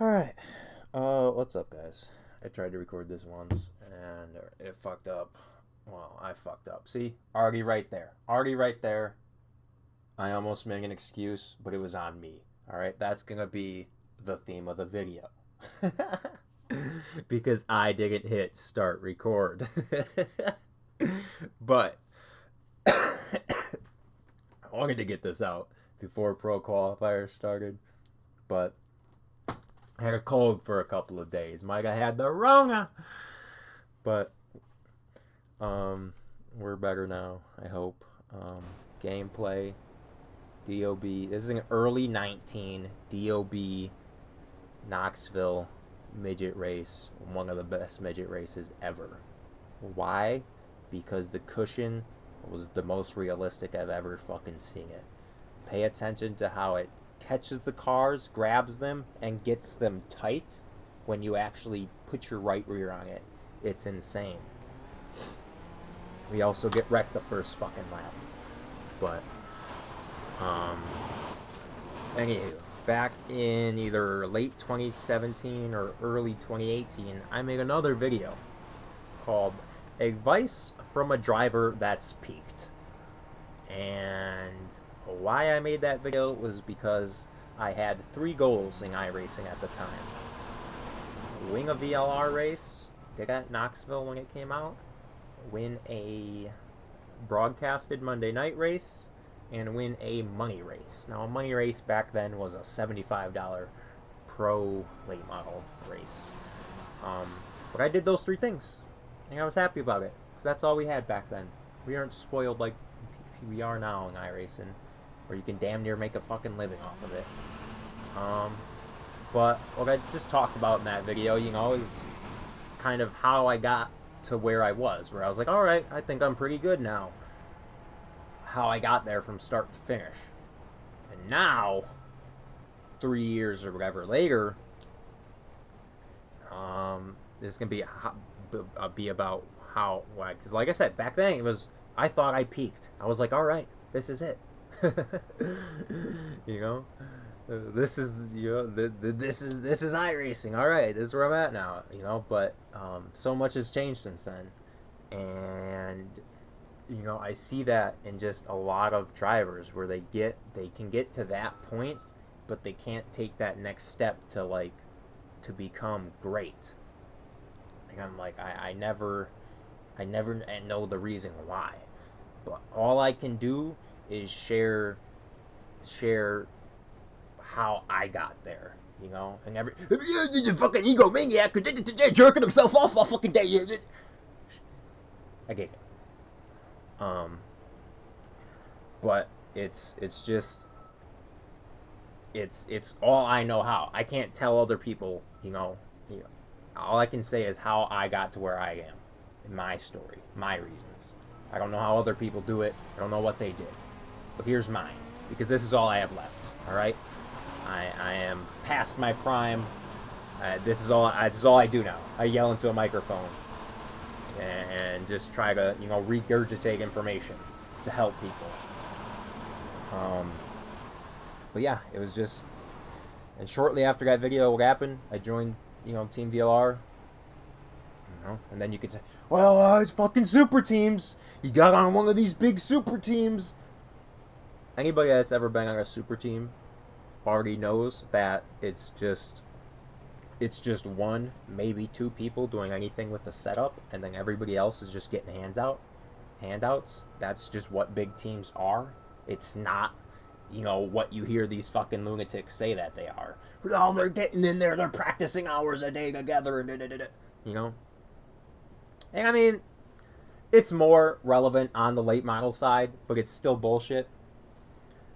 Alright. What's up, guys? I tried to record this once and it fucked up. Well, I fucked up. See? Already right there. Already right there. I almost made an excuse, but it was on me. Alright? That's gonna be the theme of the video. Because I didn't hit start record. But I wanted to get this out before pro qualifiers started. But I had a cold for a couple of days. Might have had the Rona. But we're better now, I hope. Gameplay, DOB. This is an early 19 DOB Knoxville midget race. One of the best midget races ever. Why? Because the cushion was the most realistic I've ever fucking seen it. Pay attention to how it catches the cars, grabs them, and gets them tight when you actually put your right rear on it. It's insane. We also get wrecked the first fucking lap. But, anywho, back in either late 2017 or early 2018, I made another video called Advice from a Driver That's Peaked. And why I made that video was because I had 3 goals in iRacing at the time. Win a VLR race, did at Knoxville when it came out, win a broadcasted Monday night race, and win a money race. Now, a money race back then was a $75 pro late model race. But I did those 3 things, and I was happy about it, because that's all we had back then. We aren't spoiled like we are now in iRacing, where you can damn near make a fucking living off of it. But what I just talked about in that video, is kind of how I got to where I was, where I was like, alright, I think I'm pretty good now. How I got there from start to finish. And now, 3 years or whatever later, this is going to be about how, because like I said, back then it was, I thought I peaked. I was like, alright, this is it. This is this is iRacing. All right, this is where I'm at now. But so much has changed since then, and I see that in just a lot of drivers where they can get to that point, but they can't take that next step to become great. And I'm like, I never know the reason why, but all I can do is share how I got there, and every fucking egomaniac jerking himself off all fucking day. I get it. But it's just it's all I know how. I can't tell other people, all I can say is how I got to where I am, my story, my reasons. I don't know how other people do it. I don't know what they did. But here's mine, because this is all I have left. All right, I am past my prime. This is all I do now. I yell into a microphone and just try to regurgitate information to help people. But yeah, it was just. And shortly after that video, what happened? I joined Team VLR. And then you could say, well, it's fucking super teams. You got on one of these big super teams. Anybody that's ever been on a super team already knows that it's just 1, maybe 2 people doing anything with the setup, and then everybody else is just getting handouts. That's just what big teams are. It's not, what you hear these fucking lunatics say that they are. Oh, they're getting in there, they're practicing hours a day together, and And I mean, it's more relevant on the late model side, but it's still bullshit.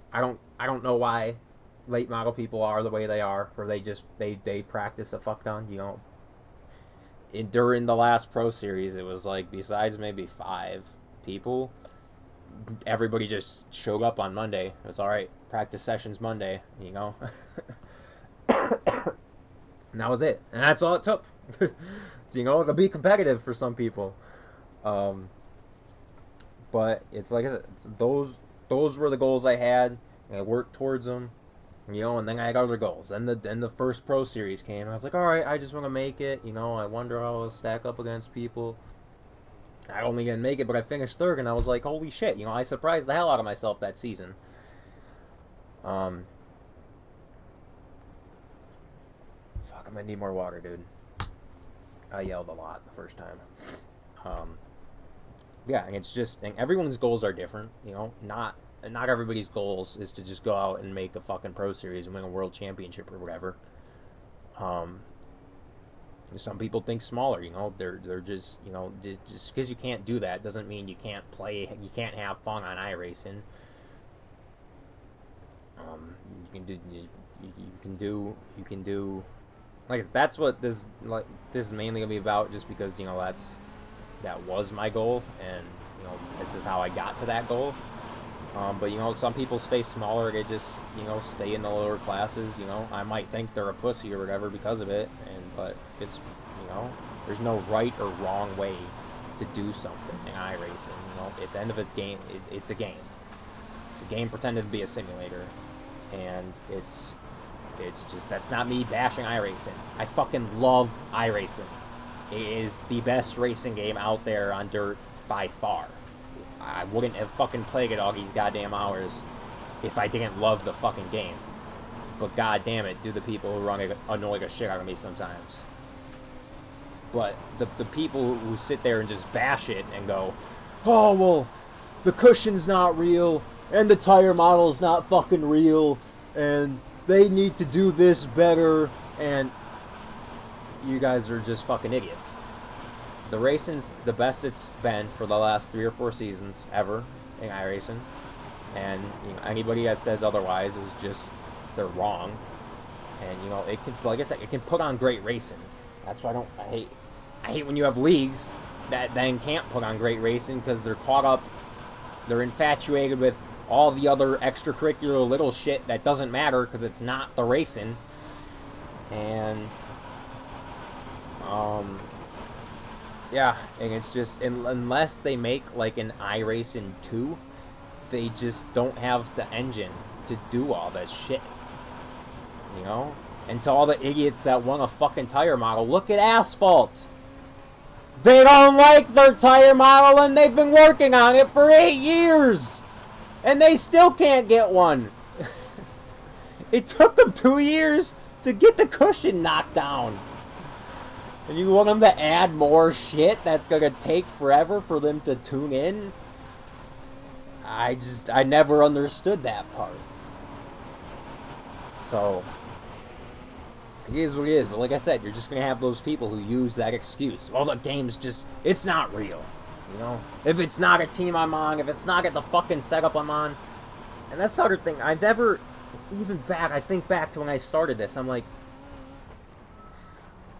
I don't know why late model people are the way they are, where they practice a fuck ton. During the last Pro Series, it was like, besides maybe 5 people, everybody just showed up on Monday. It was all right. Practice sessions Monday. And that was it, and that's all it took. So, to be competitive for some people. But it's like I said, those were the goals I had, and I worked towards them. You know, and then I had other goals. Then the first Pro Series came, and I was like, all right, I just want to make it. You know, I wonder how I'll stack up against people. I only didn't make it, but I finished third, and I was like, holy shit. You know, I surprised the hell out of myself that season. Fuck, I'm gonna need more water, dude. I yelled a lot the first time. Yeah, and it's just, and everyone's goals are different. You know, not everybody's goals is to just go out and make a fucking Pro Series and win a world championship or whatever. Some people think smaller. You know, they're just, you know, just because you can't do that doesn't mean you can't play. You can't have fun on iRacing. You can do like that's what this is mainly gonna be about, just because, you know, that was my goal, and, you know, this is how I got to that goal. But, you know, some people stay smaller. They just, you know, stay in the lower classes. You know, I might think they're a pussy or whatever because of it, but it's, you know, there's no right or wrong way to do something in iRacing. You know, at the end of its game, it's a game. It's a game pretending to be a simulator, and it's just, that's not me bashing iRacing. I fucking love iRacing. It is the best racing game out there on dirt by far. I wouldn't have fucking played it all these goddamn hours if I didn't love the fucking game. But god damn it, do the people who run it annoy the shit out of me sometimes. But the people who sit there and just bash it and go, oh, well, the cushion's not real, and the tire model's not fucking real, and they need to do this better, and you guys are just fucking idiots. The racing's the best it's been for the last 3 or 4 seasons ever in iRacing, and, you know, anybody that says otherwise is just, they're wrong. And, you know, it can, like I said, it can put on great racing. That's why I hate when you have leagues that then can't put on great racing because they're caught up, they're infatuated with all the other extracurricular little shit that doesn't matter because it's not the racing. And yeah, and it's just, unless they make like an iRacing 2, they just don't have the engine to do all that shit. You know? And to all the idiots that want a fucking tire model, look at Asphalt! They don't like their tire model, and they've been working on it for 8 years! And they still can't get one! It took them 2 years to get the cushion knocked down! And you want them to add more shit that's gonna take forever for them to tune in? I never understood that part. So, it is what it is. But like I said, you're just gonna have those people who use that excuse. Well, the game's just, it's not real. You know? If it's not a team I'm on, if it's not at the fucking setup I'm on. And that's the other thing. I never, I think back to when I started this, I'm like,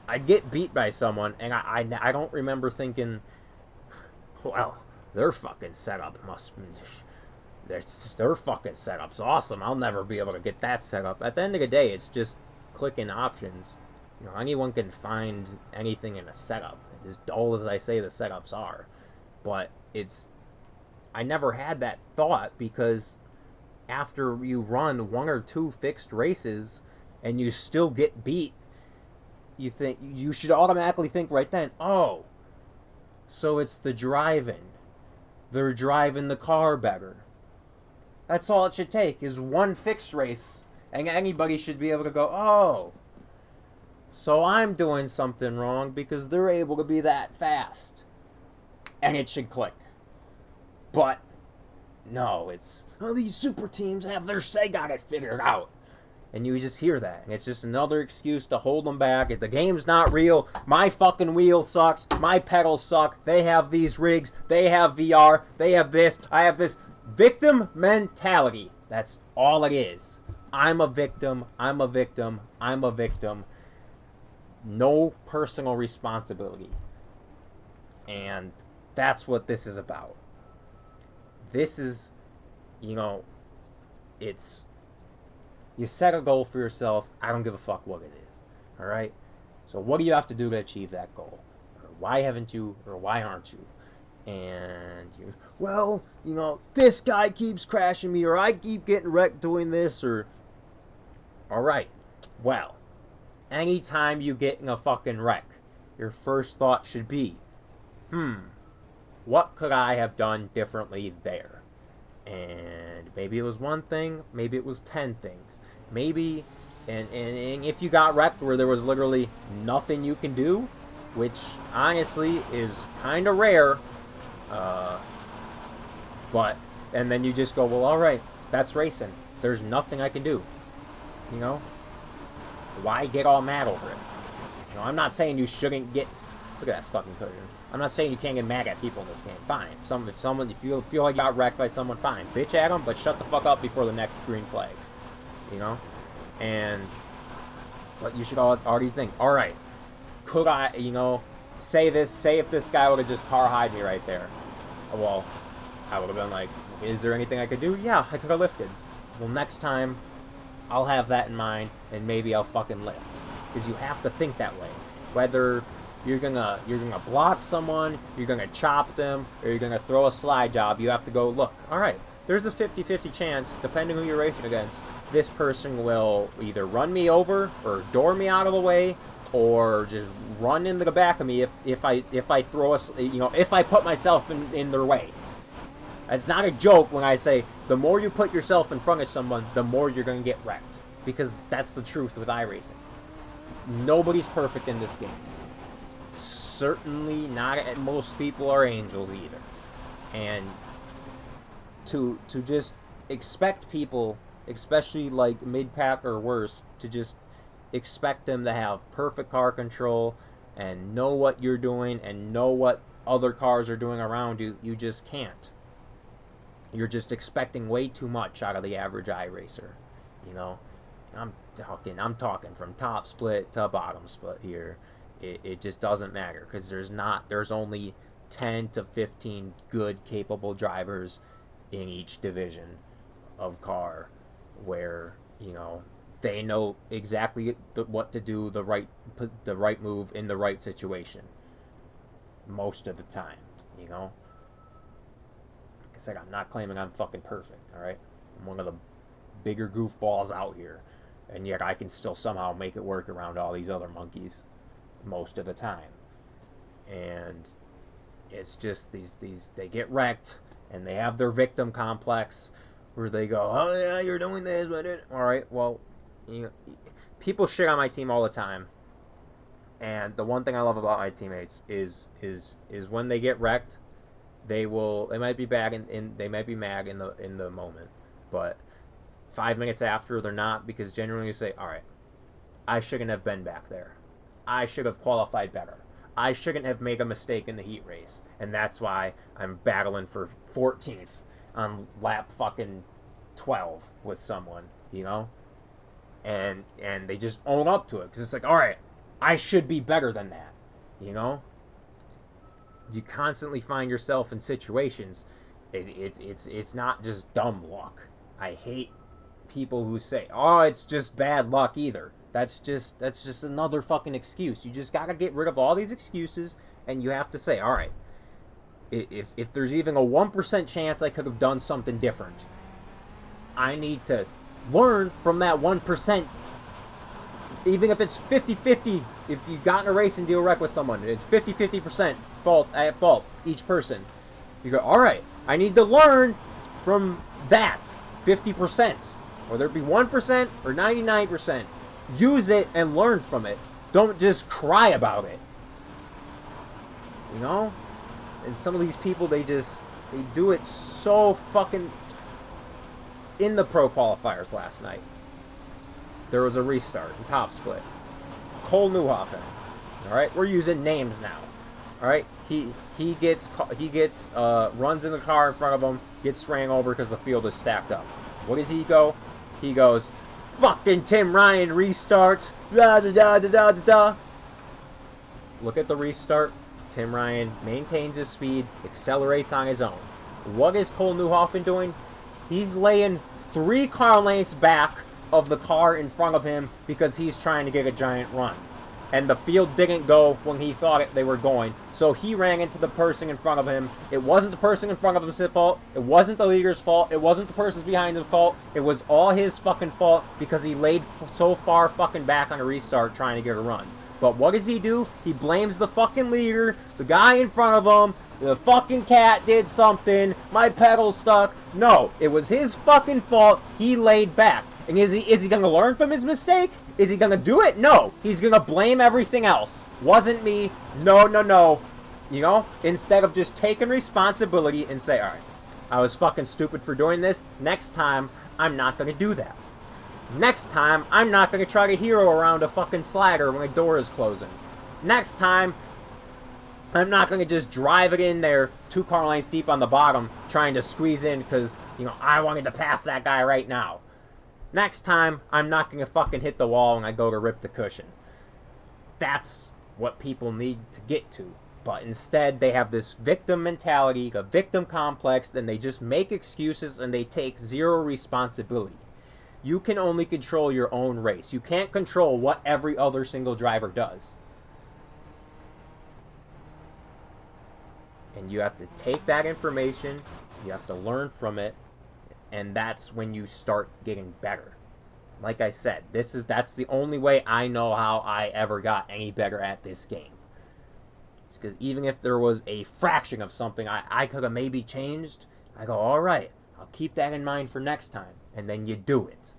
I'd get beat by someone, and I don't remember thinking, well, their fucking setup their fucking setup's awesome. I'll never be able to get that setup. At the end of the day, it's just clicking options. You know, anyone can find anything in a setup, as dull as I say the setups are. But I never had that thought, because after you run 1 or 2 fixed races and you still get beat, you should automatically think right then, oh, so it's the driving. They're driving the car better. That's all it should take, is 1 fixed race, and anybody should be able to go, oh, so I'm doing something wrong because they're able to be that fast. And it should click. But no, it's, oh, these super teams they got it figured out. And you just hear that, and it's just another excuse to hold them back. If the game's not real, my fucking wheel sucks, my pedals suck, they have these rigs, they have VR, they have this, I have this. Victim mentality. That's all it is. I'm a victim, I'm a victim, I'm a victim. No personal responsibility. And that's what this is about. This is, you know, it's, you set a goal for yourself. I don't give a fuck what it is. Alright? So what do you have to do to achieve that goal? Or why haven't you, or why aren't you? And you, well, you know, this guy keeps crashing me, or I keep getting wrecked doing this, or Alright, well, anytime you get in a fucking wreck, your first thought should be, what could I have done differently there? And maybe it was one thing, maybe it was 10 things. Maybe, and if you got wrecked where there was literally nothing you can do, which honestly is kind of rare, but, and then you just go, well, alright, that's racing. There's nothing I can do. You know? Why get all mad over it? You know, I'm not saying you shouldn't get... Look at that fucking cushion. I'm not saying you can't get mad at people in this game. Fine. If you feel like you got wrecked by someone, fine. Bitch at them, but shut the fuck up before the next green flag. You know? But you should already think, alright, could I, you know, say if this guy would have just car hide me right there. Well, I would have been like, is there anything I could do? Yeah, I could have lifted. Well, next time, I'll have that in mind, and maybe I'll fucking lift. Because you have to think that way. Whether you're gonna block someone, you're gonna chop them, or you're gonna throw a slide job, you have to go, look, alright, there's a 50-50 chance, depending who you're racing against, this person will either run me over, or door me out of the way, or just run into the back of me if I throw a, you know, if I put myself in their way. It's not a joke when I say the more you put yourself in front of someone, the more you're going to get wrecked. Because that's the truth with iRacing. Nobody's perfect in this game. Certainly not most people are angels either. And to just expect people, especially like mid-pack or worse, to just expect them to have perfect car control and know what you're doing and know what other cars are doing around you, you just can't. You're just expecting way too much out of the average iRacer, you know. I'm talking from top split to bottom split here. It just doesn't matter because there's only 10 to 15 good capable drivers in each division of car, where, you know, they know exactly what to do, the right move in the right situation most of the time, you know. I said, I'm not claiming I'm fucking perfect, alright? I'm one of the bigger goofballs out here, and yet I can still somehow make it work around all these other monkeys most of the time. And it's just they get wrecked, and they have their victim complex, where they go, oh yeah, you're doing this, but alright, well, you know, people shit on my team all the time, and the one thing I love about my teammates is when they get wrecked, they might be mad in the moment, but 5 minutes after they're not, because generally you say, all right, I shouldn't have been back there. I should have qualified better. I shouldn't have made a mistake in the heat race, and that's why I'm battling for 14th on lap fucking 12 with someone, you know? And they just own up to it, because it's like, all right, I should be better than that, you know? You constantly find yourself in situations, it's not just dumb luck. I hate people who say, oh, it's just bad luck either. That's just another fucking excuse. You just gotta get rid of all these excuses, and you have to say, all right, if there's even a 1% chance I could have done something different, I need to learn from that 1%. Even if it's 50-50, if you got in a race and deal wreck with someone, it's 50-50% at fault, each person. You go, all right, I need to learn from that 50%, whether it be 1% or 99%. Use it and learn from it. Don't just cry about it. You know? And some of these people, they do it so fucking... In the pro qualifiers last night, there was a restart in top split. Cole Newhoffen. Alright? We're using names now. Alright? He runs in the car in front of him, gets ran over because the field is stacked up. What does he go? He goes, fucking Tim Ryan restarts. Da da da da da da. Look at the restart. Tim Ryan maintains his speed, accelerates on his own. What is Cole Newhoffen doing? He's laying 3 car lengths back of the car in front of him because he's trying to get a giant run. and the field didn't go when he thought they were going. So he ran into the person in front of him. It wasn't the person in front of him's fault. It wasn't the leader's fault. It wasn't the person's behind his fault. It was all his fucking fault because he laid so far fucking back on a restart trying to get a run. But what does he do? He blames the fucking leader, the guy in front of him. The fucking cat did something. My pedal stuck. No, it was his fucking fault. He laid back. And is he going to learn from his mistake? Is he going to do it? No. He's going to blame everything else. Wasn't me. No, no, no. You know? Instead of just taking responsibility and say, alright, I was fucking stupid for doing this. Next time, I'm not going to do that. Next time, I'm not going to try to hero around a fucking slider when a door is closing. Next time, I'm not going to just drive it in there 2 car lengths deep on the bottom trying to squeeze in because, you know, I wanted to pass that guy right now. Next time, I'm not going to fucking hit the wall when I go to rip the cushion. That's what people need to get to. But instead, they have this victim mentality, a victim complex, and they just make excuses and they take zero responsibility. You can only control your own race. You can't control what every other single driver does. And you have to take that information, you have to learn from it, and that's when you start getting better. Like I said, that's the only way I know how I ever got any better at this game. It's because even if there was a fraction of something I could have maybe changed, I go, alright, I'll keep that in mind for next time. And then you do it.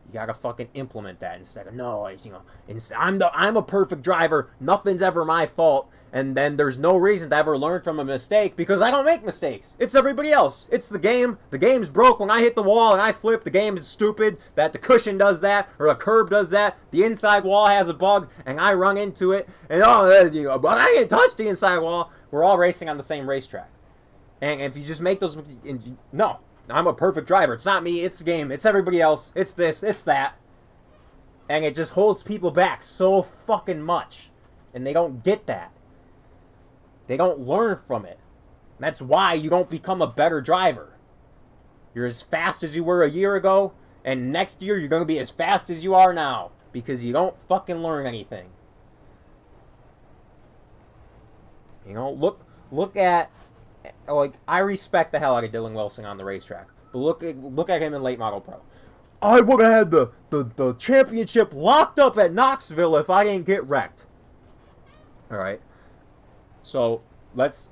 You gotta fucking implement that instead of, no, you know, I'm a perfect driver, nothing's ever my fault, and then there's no reason to ever learn from a mistake because I don't make mistakes. It's everybody else. It's the game. The game's broke when I hit the wall and I flip. The game is stupid that the cushion does that or the curb does that. The inside wall has a bug and I run into it and but I didn't touch the inside wall. We're all racing on the same racetrack. And if you just make those, no. I'm a perfect driver. It's not me. It's the game. It's everybody else. It's this. It's that. And it just holds people back so fucking much. And they don't get that. They don't learn from it. That's why you don't become a better driver. You're as fast as you were a year ago. And next year you're going to be as fast as you are now. Because you don't fucking learn anything. You know, look at... Like, I respect the hell out of Dylan Wilson on the racetrack. But look at him in Late Model Pro. I would have had the championship locked up at Knoxville if I didn't get wrecked. Alright. So, let's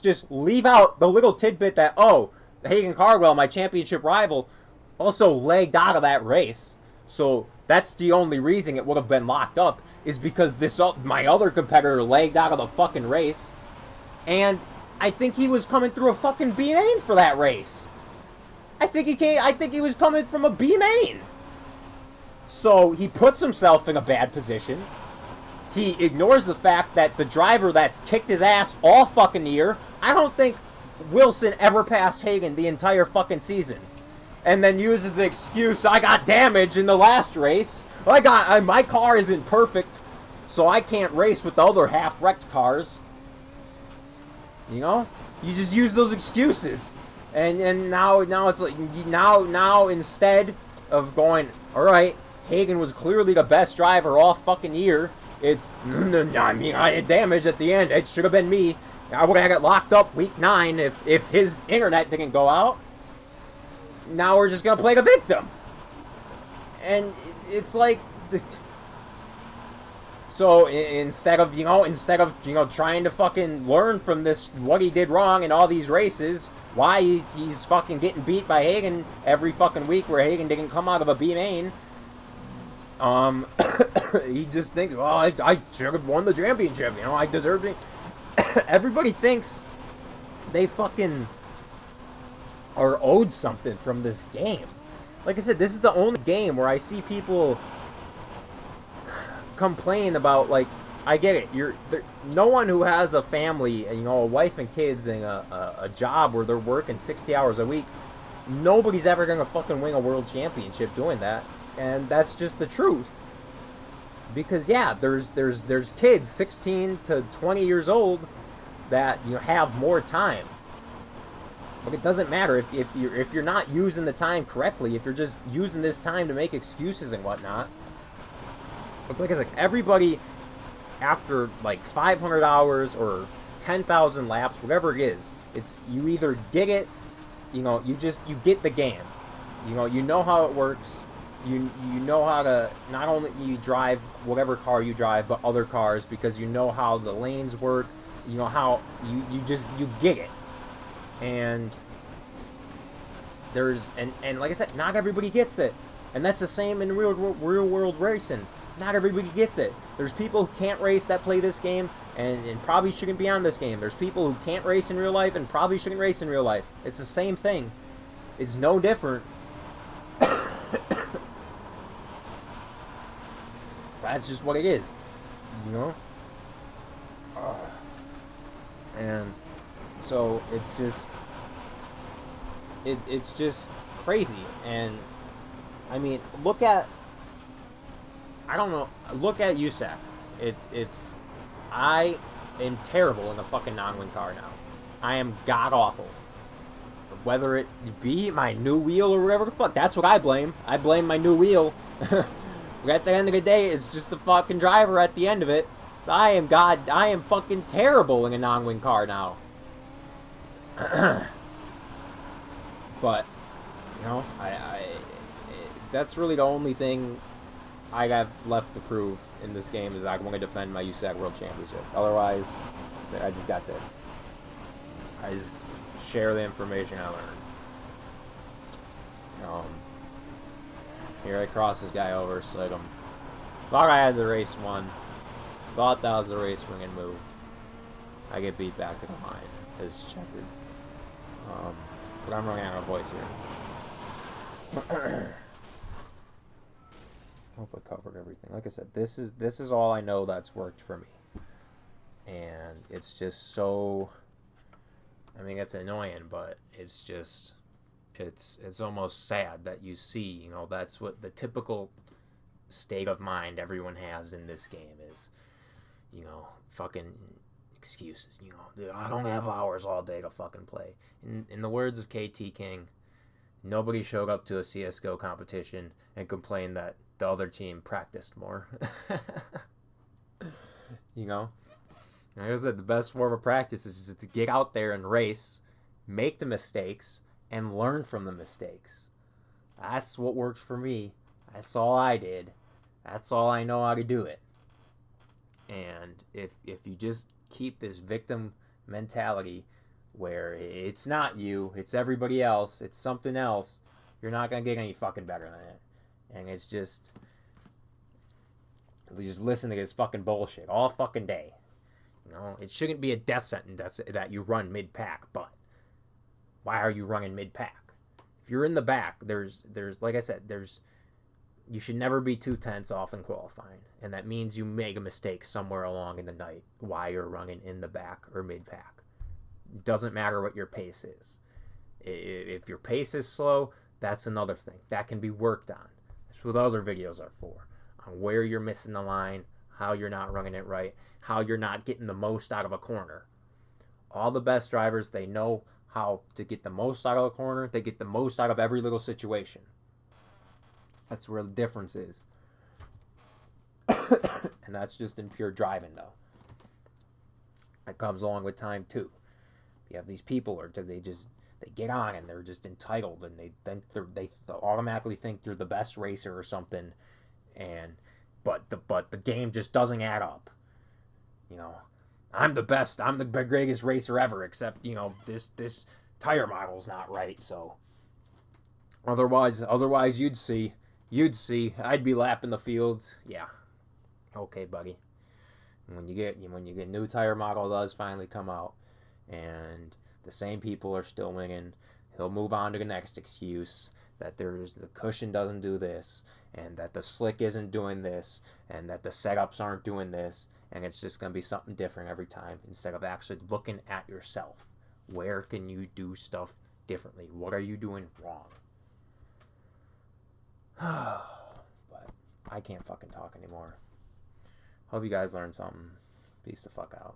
just leave out the little tidbit that, oh, Hagen Cardwell, my championship rival, also legged out of that race. So, that's the only reason it would have been locked up, is because my other competitor legged out of the fucking race. And I think he was coming through a fucking B main for that race. I think he was coming from a B main. So he puts himself in a bad position. He ignores the fact that the driver that's kicked his ass all fucking year, I don't think Wilson ever passed Hagen the entire fucking season. And then uses the excuse, I got damage in the last race. My car isn't perfect, so I can't race with the other half-wrecked cars. You know, you just use those excuses, and now it's like now instead of going, all right, Hagen was clearly the best driver all fucking year. It's I mean I had damage at the end. It should have been me. I would have got locked up week 9 if his internet didn't go out. Now we're just gonna play the victim, and it's like. So instead of trying to fucking learn from this, what he did wrong in all these races, why he's fucking getting beat by Hagen every fucking week where Hagen didn't come out of a B main, he just thinks, well, I should have won the championship, you know, I deserved it. Everybody thinks they fucking are owed something from this game. Like I said, this is the only game where I see people complain about, like, I get it, no one who has a family, you know, a wife and kids and a job where they're working 60 hours a week, nobody's ever gonna fucking win a world championship doing that. And that's just the truth. Because yeah, there's kids 16 to 20 years old that, you know, have more time. But it doesn't matter if you're not using the time correctly, if you're just using this time to make excuses and whatnot, It's like everybody after like 500 hours or 10,000 laps, whatever it is, it's you either get it, you get the game. You know how it works. You know how to not only you drive whatever car you drive, but other cars because you know how the lanes work. You know how you get it. And and like I said, not everybody gets it. And that's the same in real world racing. Not everybody gets it. There's people who can't race that play this game and probably shouldn't be on this game. There's people who can't race in real life and probably shouldn't race in real life. It's the same thing. It's no different. That's just what it is. You know? And so it's just it's just crazy. And I mean, look at USAC. I am terrible in a fucking non-wing car now. I am god awful. Whether it be my new wheel or whatever the fuck, that's what I blame. I blame my new wheel. At the end of the day, it's just the fucking driver at the end of it. So I am fucking terrible in a non-wing car now. But, that's really the only thing I have left to prove in this game is I want to defend my USAC World Championship. Otherwise, I just got this. I just share the information I learned. Here I cross this guy over, slid him. Thought I had the race won. Thought that was the race winning move. I get beat back to the line as checkered. But I'm running out of voice here. Hope I covered everything. Like I said, this is all I know that's worked for me. And it's just so, I mean, it's annoying, but it's just, it's almost sad that you see, that's what the typical state of mind everyone has in this game is, fucking excuses. I don't have hours all day to fucking play. In the words of KT King, nobody showed up to a CSGO competition and complained that the other team practiced more. Like I said, the best form of practice is just to get out there and race, make the mistakes, and learn from the mistakes. That's what worked for me. That's all I did. That's all I know how to do it. And if you just keep this victim mentality where it's not you, it's everybody else, it's something else, you're not going to get any fucking better than it. And it's just, we just listen to this fucking bullshit all fucking day. It shouldn't be a death sentence that you run mid-pack, but why are you running mid-pack? If you're in the back, there's like I said, you should never be 2 tenths off in qualifying. And that means you make a mistake somewhere along in the night while you're running in the back or mid-pack. It doesn't matter what your pace is. If your pace is slow, that's another thing. That can be worked on. That's what other videos are for. On where you're missing the line, how you're not running it right, how you're not getting the most out of a corner. All the best drivers, they know how to get the most out of a corner. They get the most out of every little situation. That's where the difference is. And that's just in pure driving, though. That comes along with time, too. You have these people, or they get on and they're just entitled, and they automatically think you're the best racer or something, but the game just doesn't add up. I'm the best, I'm the greatest racer ever, except this tire model's not right. So otherwise you'd see I'd be lapping the fields. Yeah, okay, buddy. When you get new tire model does finally come out, and the same people are still winning, he'll move on to the next excuse that the cushion doesn't do this, and that the slick isn't doing this, and that the setups aren't doing this, and it's just going to be something different every time instead of actually looking at yourself. Where can you do stuff differently? What are you doing wrong? But I can't fucking talk anymore. Hope you guys learned something. Peace the fuck out.